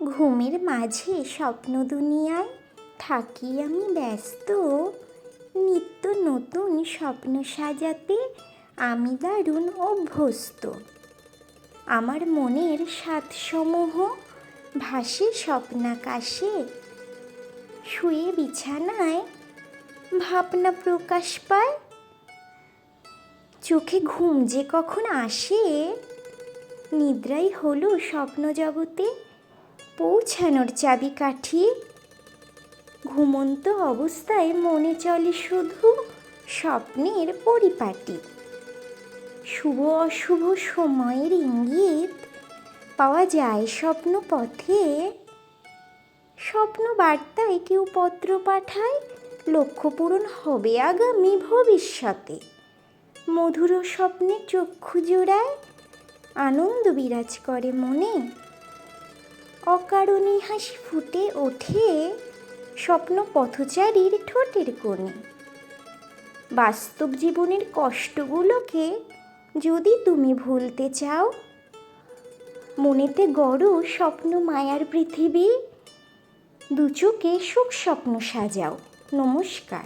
ঘুমের মাঝে স্বপ্ন দুনিয়ায় থাকি আমি ব্যস্ত। নিত্য নতুন স্বপ্ন সাজাতে আমি দারুণ অভ্যস্ত। আমার মনের স্বাদসমূহ ভাসে স্বপ্নাকাশে। শুয়ে বিছানায় ভাবনা প্রকাশ পায়। চোখে ঘুম যে কখন আসে, নিদ্রাই হলো স্বপ্ন জগতে পৌঁছানোর চাবিকাঠি। ঘুমন্ত অবস্থায় মনে চলে শুধু স্বপ্নের পরিপাটি। শুভ অশুভ সময়ের ইঙ্গিত পাওয়া যায় স্বপ্ন পথে। স্বপ্ন বার্তায় কেউ পত্র পাঠায়, লক্ষ্য পূরণ হবে আগামী ভবিষ্যতে। মধুর স্বপ্নে চক্ষু জোড়ায় আনন্দ বিরাজ করে মনে। অকারণে হাসি ফুটে ওঠে স্বপ্ন পথচারীর ঠোঁটের কোণে। বাস্তব জীবনের কষ্টগুলোকে যদি তুমি ভুলতে চাও, মনেতে গড়ো স্বপ্ন মায়ার পৃথিবী। দু চোখে সুখ স্বপ্ন সাজাও। নমস্কার।